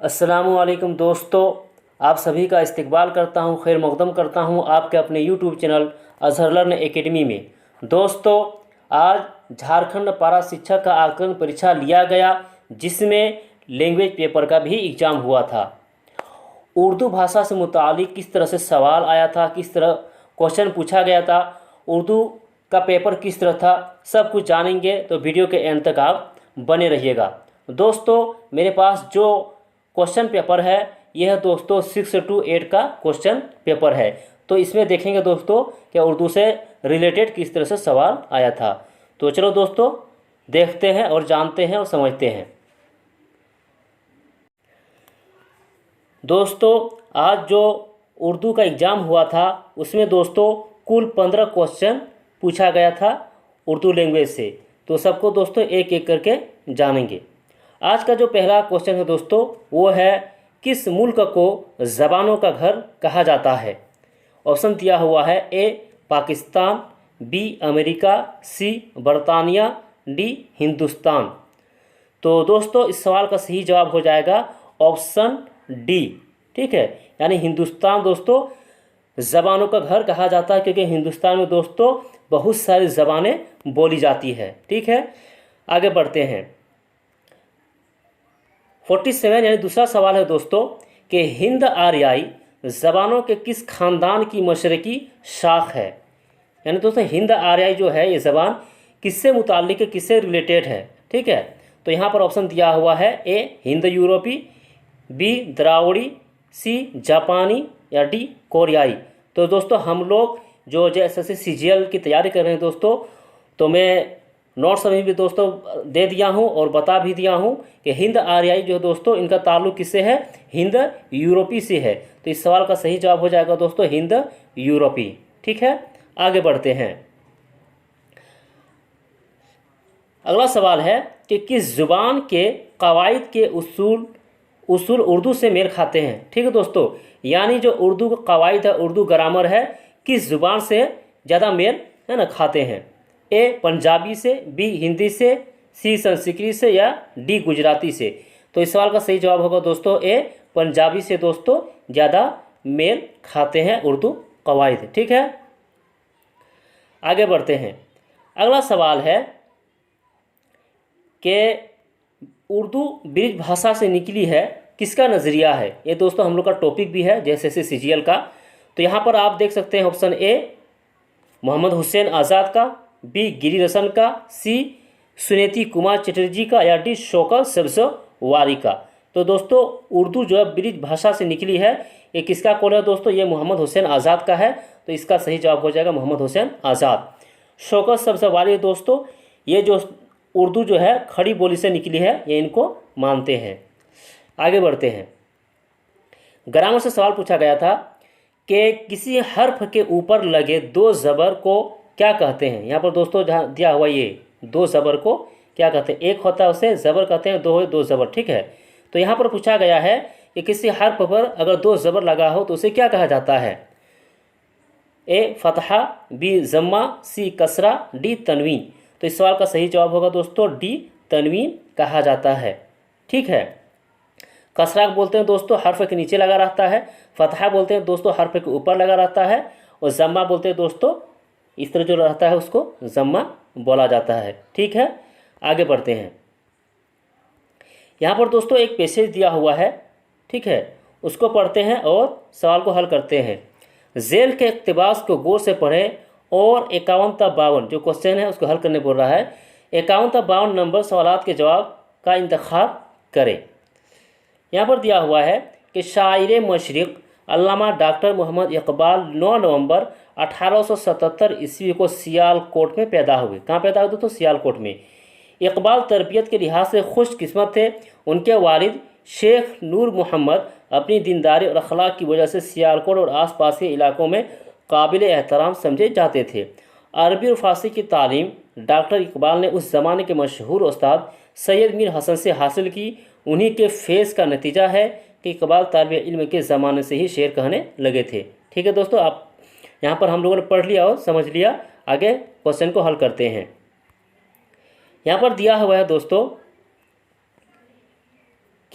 अस्सलामुअलैकुम दोस्तों, आप सभी का इस्तकबाल करता हूं, खैर मक़दम करता हूं आपके अपने YouTube channel Azhar learn academy में। दोस्तों, आज झारखंड पारा शिक्षक का आकलन परीक्षा लिया गया, जिसमें लैंग्वेज पेपर का भी एग्ज़ाम हुआ था। उर्दू भाषा से मुतालिक किस तरह से सवाल आया था, किस तरह क्वेश्चन पूछा गया था, उर्दू का पेपर किस तरह था, सब कुछ जानेंगे। तो वीडियो के एंड तक आप बने रहिएगा। दोस्तों, मेरे पास जो क्वेश्चन पेपर है यह है दोस्तों 6 to 8 का क्वेश्चन पेपर है। तो इसमें देखेंगे दोस्तों कि उर्दू से रिलेटेड किस तरह से सवाल आया था। तो चलो दोस्तों, देखते हैं और जानते हैं और समझते हैं। दोस्तों, आज जो उर्दू का एग्ज़ाम हुआ था उसमें दोस्तों कुल 15 क्वेश्चन पूछा गया था उर्दू लैंग्वेज से। तो सबको दोस्तों एक एक करके जानेंगे। आज का जो पहला क्वेश्चन है दोस्तों वो है, किस मुल्क को ज़बानों का घर कहा जाता है। ऑप्शन दिया हुआ है, ए पाकिस्तान, बी अमेरिका, सी बरतानिया, डी हिंदुस्तान। तो दोस्तों इस सवाल का सही जवाब हो जाएगा ऑप्शन डी। ठीक है, यानी हिंदुस्तान दोस्तों ज़बानों का घर कहा जाता है, क्योंकि हिंदुस्तान में दोस्तों बहुत सारी ज़बानें बोली जाती है। ठीक है, आगे बढ़ते हैं। 47 यानी दूसरा सवाल है दोस्तों कि हिंद आर्याई ज़बानों के किस ख़ानदान की मशरकी शाख है। यानी दोस्तों हिंद आर्याई जो है ये ज़बान किससे मुताल्लिक है, किससे रिलेटेड है। ठीक है, तो यहाँ पर ऑप्शन दिया हुआ है, ए हिंद यूरोपी, बी द्राविड़ी, सी जापानी या डी कोरियाई। तो दोस्तों हम लोग जो जैसे CGL की तैयारी कर रहे हैं दोस्तों, तो मैं नोट्स अभी भी दोस्तों दे दिया हूं और बता भी दिया हूं कि हिंद आर्याई जो दोस्तों इनका ताल्लुक किससे है, हिंद यूरोपी से है। तो इस सवाल का सही जवाब हो जाएगा दोस्तों हिंद यूरोपी। ठीक है, आगे बढ़ते हैं। अगला सवाल है कि किस ज़ुबान के कवायद के उसूल उर्दू से मेल खाते हैं। ठीक है दोस्तों, यानी जो उर्दू का कवायद है, उर्दू ग्रामर है, किस ज़ुबान से ज़्यादा मेल है ना खाते हैं। ए पंजाबी से, बी हिंदी से, सी संस्कृत से या डी गुजराती से। तो इस सवाल का सही जवाब होगा दोस्तों ए पंजाबी से दोस्तों ज़्यादा मेल खाते हैं उर्दू कवायद। ठीक है, आगे बढ़ते हैं। अगला सवाल है कि उर्दू ब्रिज भाषा से निकली है, किसका नज़रिया है। ये दोस्तों हम लोग का टॉपिक भी है जैसे CGL का। तो यहाँ पर आप देख सकते हैं ऑप्शन ए मोहम्मद हुसैन आज़ाद का, बी गिरिरसन का, सी सुनीति कुमार चटर्जी का या डी शौकत सब्ज़वारी का। तो दोस्तों उर्दू जो है ब्रिज भाषा से निकली है, ये किसका कौल है दोस्तों, ये मोहम्मद हुसैन आज़ाद का है। तो इसका सही जवाब हो जाएगा मोहम्मद हुसैन आज़ाद। शौकत सब्ज़वारी दोस्तों ये जो उर्दू जो है खड़ी बोली से निकली है, ये इनको मानते हैं। आगे बढ़ते हैं। ग्रामर से सवाल पूछा गया था कि किसी हर्फ के ऊपर लगे दो ज़बर को क्या कहते हैं। यहाँ पर दोस्तों जहाँ दिया हुआ ये दो ज़बर को क्या कहते हैं, एक होता है उसे ज़बर कहते हैं, दो ज़बर। ठीक है, तो यहाँ पर पूछा गया है कि किसी हर्फ पर अगर दो ज़बर लगा हो तो उसे क्या कहा जाता है। ए फतहा, बी ज़म्मा, सी कसरा, डी तनवीन। तो इस सवाल का सही जवाब होगा दोस्तों डी तनवीन कहा जाता है। ठीक है, कसरा बोलते हैं दोस्तों हर्फ के नीचे लगा रहता है, फतहा बोलते हैं दोस्तों हर्फ के ऊपर लगा रहता है, और ज़म्मा बोलते हैं दोस्तों इस तरह जो रहता है उसको ज़म्मा बोला जाता है। ठीक है, आगे बढ़ते हैं। यहाँ पर दोस्तों एक पैसेज दिया हुआ है, ठीक है, उसको पढ़ते हैं और सवाल को हल करते हैं। जेल के इक़्तिबास को गौर से पढ़ें और 51 तक 52 जो क्वेश्चन है उसको हल करने बोल रहा है। 51 तक 52 नंबर सवालात के जवाब का इंतखाब करें। यहाँ पर दिया हुआ है कि शायर मशरिक़ अल्लामा डॉक्टर मोहम्मद इकबाल 9 नवंबर 1877 ईस्वी को सियालकोट में पैदा हुए। कहाँ पैदा हुए तो सियालकोट में। इकबाल तरबियत के लिहाज से खुशकिस्मत थे। उनके वालिद शेख नूर मोहम्मद अपनी दीनदारी और अखलाक की वजह से सियालकोट और आसपास के इलाकों में काबिल एहतराम समझे जाते थे। अरबी और फ़ारसी की तालीम डॉक्टर इकबाल ने उस ज़माने के मशहूर उस्ताद सैयद मीर हसन से हासिल की। उन्हीं के फेज़ का नतीजा है कि इकबाल तालिब इल्म के ज़माने से ही शेर कहने लगे थे। ठीक है दोस्तों, आप यहाँ पर हम लोगों ने पढ़ लिया और समझ लिया। आगे क्वेश्चन को हल करते हैं। यहाँ पर दिया हुआ है दोस्तों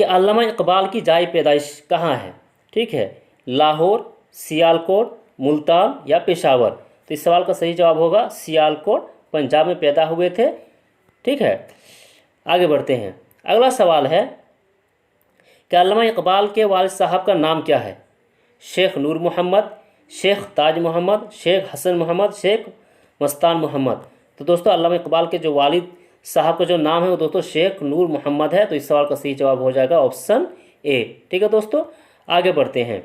कि अल्लामा इकबाल की जाए पैदाइश कहाँ है। ठीक है, लाहौर, सियालकोट, मुल्तान या पेशावर। तो इस सवाल का सही जवाब होगा सियालकोट, पंजाब में पैदा हुए थे। ठीक है, आगे बढ़ते हैं। अगला सवाल है कि अल्लामा इकबाल के वालिद साहब का नाम क्या है। शेख नूर मोहम्मद, शेख ताज मोहम्मद, शेख हसन मोहम्मद, शेख मस्तान मोहम्मद। तो दोस्तों अल्लामा इकबाल के जो वालिद साहब का जो नाम है वो दोस्तों शेख नूर मोहम्मद है। तो इस सवाल का सही जवाब हो जाएगा ऑप्शन ए। ठीक है दोस्तों, आगे बढ़ते हैं।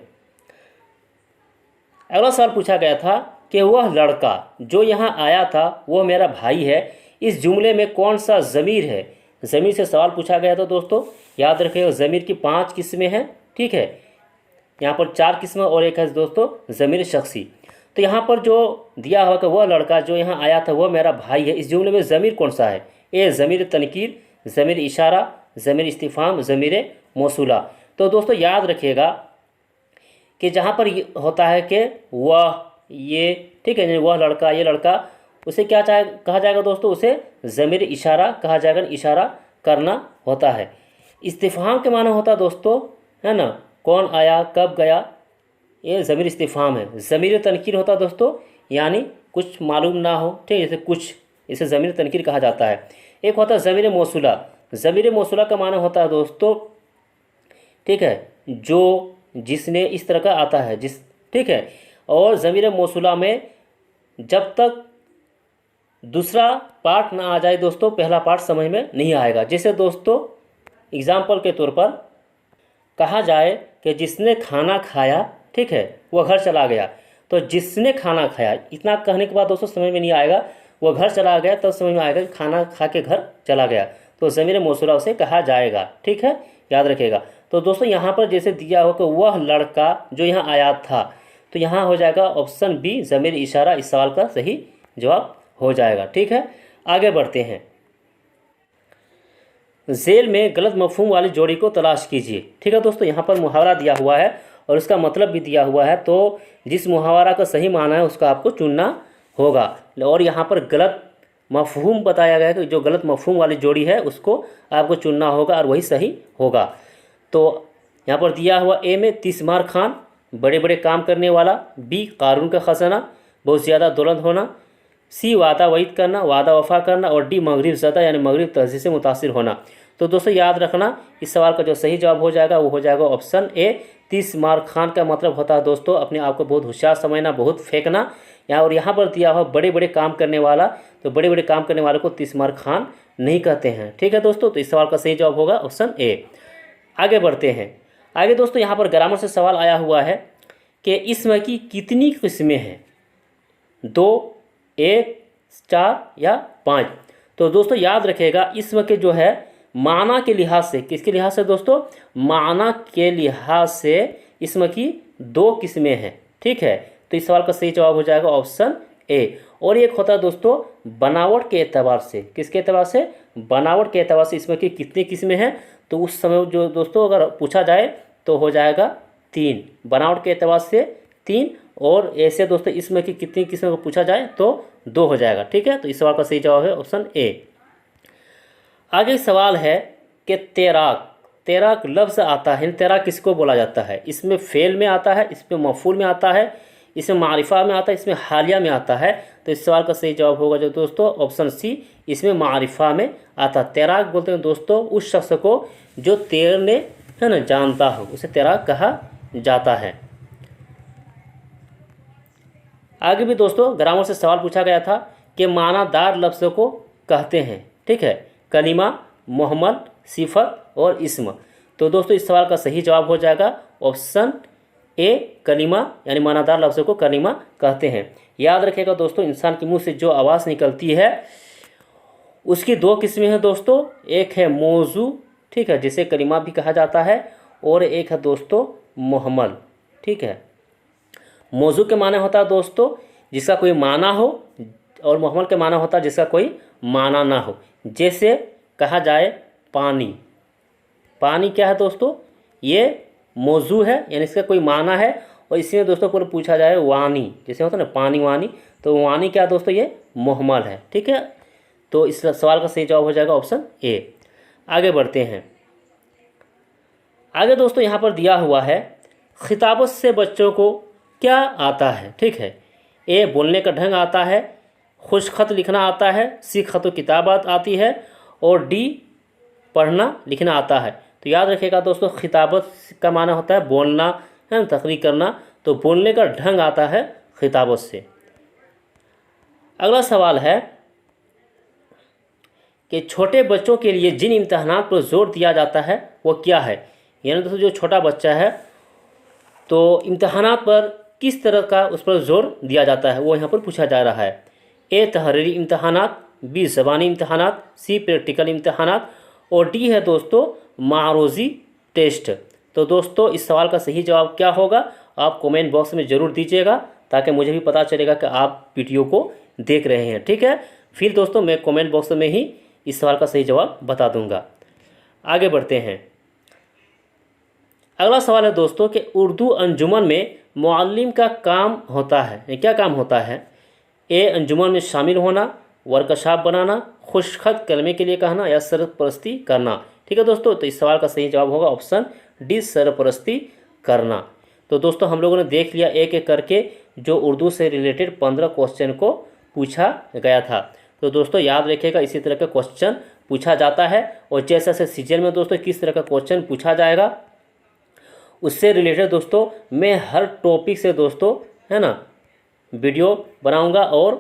अगला सवाल पूछा गया था कि वह लड़का जो यहाँ आया था वह मेरा भाई है, इस जुमले में कौन सा ज़मीर है। ज़मीर से सवाल पूछा गया था दोस्तों, याद रखिएगा ज़मीर की 5 किस्में हैं। ठीक है, यहाँ पर 4 किस्में और एक है दोस्तों ज़मीर शख्सी। तो यहाँ पर जो दिया हुआ कि वह लड़का जो यहाँ आया था वह मेरा भाई है, इस जुमले में ज़मीर कौन सा है। ए ज़मीर तनकीर, ज़मीर इशारा, ज़मीर इस्तिफ़ाम, ज़मीर मौसूला। तो दोस्तों याद रखिएगा कि जहाँ पर ये होता है कि वह, ये, ठीक है, वह लड़का, ये लड़का, उसे क्या कहा जाएगा दोस्तों, उसे ज़मीर इशारा कहा जाएगा। इशारा करना होता है। इस्तिफ़हाम के माने होता है दोस्तों, है ना, कौन आया कब गया, ये ज़मीर इस्तिफ़हाम है। ज़मीर तनकीर होता है दोस्तों, यानी कुछ मालूम ना हो, ठीक है, जैसे कुछ, इसे ज़मीर तनकीर कहा जाता है। एक होता है ज़मीर मौसूला। ज़मीर मौसूला का माने होता है दोस्तों, ठीक है, जो, जिसने, इस तरह का आता है, जिस, ठीक है। और ज़मीर मौसूला में जब तक दूसरा पार्ट ना आ जाए दोस्तों, पहला पार्ट समझ में नहीं आएगा। जैसे दोस्तों एग्जाम्पल के तौर पर कहा जाए कि जिसने खाना खाया, ठीक है, वह घर चला गया। तो जिसने खाना खाया, इतना कहने के बाद दोस्तों समझ में नहीं आएगा, वह घर चला गया तब समझ में आएगा कि खाना खा के घर चला गया। तो ज़मीर मौसूला उसे कहा जाएगा। ठीक है, याद रखिएगा। तो दोस्तों यहाँ पर जैसे दिया हो कि वह लड़का जो यहाँ आया था, तो यहाँ हो जाएगा ऑप्शन बी ज़मीर इशारा, इस सवाल का सही जवाब हो जाएगा। ठीक है, आगे बढ़ते हैं। झेल में गलत मफहूम वाली जोड़ी को तलाश कीजिए। ठीक है दोस्तों, यहाँ पर मुहावरा दिया हुआ है और उसका मतलब भी दिया हुआ है। तो जिस मुहावरा का सही माना है उसका आपको चुनना होगा। और यहाँ पर गलत मफहूम बताया गया है कि जो गलत मफहूम वाली जोड़ी है उसको आपको चुनना होगा और वही सही होगा। तो यहाँ पर दिया हुआ ए में तीसमार खान, बड़े बड़े काम करने वाला। बी कारून का खजाना, बहुत ज़्यादा दौलत होना। सी वादा वईद करना, वादा वफा करना। और डी मगरिब ज़दा, यानी मगरिब तहज़ीब से मुतासिर होना। तो दोस्तों याद रखना, इस सवाल का जो सही जवाब हो जाएगा वो हो जाएगा ऑप्शन ए तीसमार खान। का मतलब होता है दोस्तों अपने आप को बहुत होशियार समझना, बहुत फेंकना। और यहाँ पर दिया हुआ बड़े बड़े काम करने वाला, तो बड़े बड़े काम करने वाले को तीसमार खान नहीं कहते हैं। ठीक है दोस्तों, तो इस सवाल का सही जवाब होगा ऑप्शन ए। आगे बढ़ते हैं। आगे दोस्तों यहाँ पर ग्रामर से सवाल आया हुआ है कि इसम की कितनी किस्में हैं, 2, 1, 4 या 5। तो दोस्तों याद रखिएगा, इसम के जो है माना के लिहाज से, किसके लिहाज से दोस्तों, माना के लिहाज से इसम की 2 किस्में हैं। ठीक है, तो इस सवाल का सही जवाब हो जाएगा ऑप्शन ए। और एक होता है दोस्तों बनावट के एतबार से, किसके एतबार से, बनावट के एतबार से इसमें की कितनी किस्में हैं। तो उस समय जो दोस्तों अगर पूछा जाए तो हो जाएगा 3, बनावट के एतबार से 3। और ऐसे दोस्तों इसमें की कितनी किस्में को पूछा जाए तो 2 हो जाएगा। ठीक है, तो इस सवाल का सही जवाब है ऑप्शन ए। आगे सवाल है कि तैराक, तैराक लफ्ज़ आता है, तैराक किसको बोला जाता है। इसमें फ़ेल में आता है, इसमें मफ़ूल में आता है, इसमें मारिफा में आता है, इसमें हालिया में आता है। तो इस सवाल का सही जवाब होगा जो दोस्तों ऑप्शन सी, इसमें मारिफा में आता है। तैराक बोलते हैं दोस्तों उस शख्स को जो तैरने, है ना, जानता हो, उसे तैराक कहा जाता है। आगे भी दोस्तों ग्रामर से सवाल पूछा गया था कि मानादार लफ्ज़ को कहते हैं। ठीक है, कलिमा, मोहम्मद, सिफत और इस्म। तो दोस्तों इस सवाल का सही जवाब हो जाएगा ऑप्शन ए कलिमा, यानी मानादार लफ्ज़ को कलिमा कहते हैं। याद रखिएगा दोस्तों, इंसान के मुंह से जो आवाज़ निकलती है उसकी 2 किस्में हैं दोस्तों। एक है मौजू, ठीक है, जिसे कलिमा भी कहा जाता है, और एक है दोस्तों मुहम्मल। ठीक है, मौजू के माने होता है दोस्तों जिसका कोई माना हो, और मुहम्मल के माना होता है जिसका कोई माना ना हो। जैसे कहा जाए पानी, पानी क्या है दोस्तों, ये मौजू है, यानी इसका कोई माना है। और इसमें दोस्तों को पूछा जाए वानी, जैसे होता है ना पानी वानी, तो वानी क्या है दोस्तों, ये मुहम्मल है। ठीक है, तो इस सवाल का सही जवाब हो जाएगा ऑप्शन ए। आगे बढ़ते हैं। आगे दोस्तों यहाँ पर दिया हुआ है खिताबत से बच्चों को क्या आता है। ठीक है, ए बोलने का ढंग आता है, खुश खत लिखना आता है, सी खत किताबत आती है, और डी पढ़ना लिखना आता है। तो याद रखिएगा दोस्तों, खिताबत का माना होता है बोलना, है ना, तकरीर करना। तो बोलने का ढंग आता है खिताबत से। अगला सवाल है कि छोटे बच्चों के लिए जिन इम्तहानात पर जोर दिया जाता है वो क्या है। यानी दोस्तों जो छोटा बच्चा है तो इम्तहानात पर किस तरह का उस पर जोर दिया जाता है वो यहाँ पर पूछा जा रहा है। ए तहरीरी इम्तहानात, बी ज़बानी इम्तहानात, सी प्रैक्टिकल इम्तहानात, और डी है दोस्तों मारूजी टेस्ट। तो दोस्तों इस सवाल का सही जवाब क्या होगा आप कमेंट बॉक्स में ज़रूर दीजिएगा, ताकि मुझे भी पता चलेगा कि आप वीडियो को देख रहे हैं। ठीक है, फिर दोस्तों मैं कमेंट बॉक्स में ही इस सवाल का सही जवाब बता दूंगा। आगे बढ़ते हैं। अगला सवाल है दोस्तों कि उर्दू अंजुमन में मुअल्लिम का काम होता है, क्या काम होता है। ए अंजुमन में शामिल होना, वर्कशॉप बनाना, खुशखत कलमे के लिए कहना, या सरपरस्ती करना। ठीक है दोस्तों, तो इस सवाल का सही जवाब होगा ऑप्शन डी सरपरस्ती करना। तो दोस्तों हम लोगों ने देख लिया एक एक करके जो उर्दू से रिलेटेड 15 क्वेश्चन को पूछा गया था। तो दोस्तों याद रखिएगा इसी तरह का क्वेश्चन पूछा जाता है, और जैसे जैसे सीजन में दोस्तों किस तरह का क्वेश्चन पूछा जाएगा उससे रिलेटेड दोस्तों मैं हर टॉपिक से दोस्तों, है ना, वीडियो बनाऊंगा और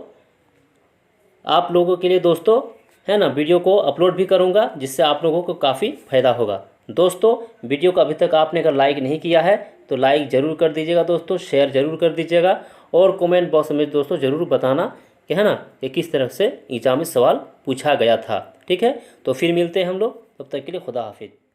आप लोगों के लिए दोस्तों, है ना, वीडियो को अपलोड भी करूंगा, जिससे आप लोगों को काफ़ी फ़ायदा होगा। दोस्तों वीडियो को अभी तक आपने अगर लाइक नहीं किया है तो लाइक ज़रूर कर दीजिएगा दोस्तों, शेयर ज़रूर कर दीजिएगा, और कमेंट बॉक्स में दोस्तों ज़रूर बताना कि, है ना, कि किस तरह से एग्जाम में सवाल पूछा गया था। ठीक है, तो फिर मिलते हैं हम लोग, तब तक के लिए खुदा हाफिज़।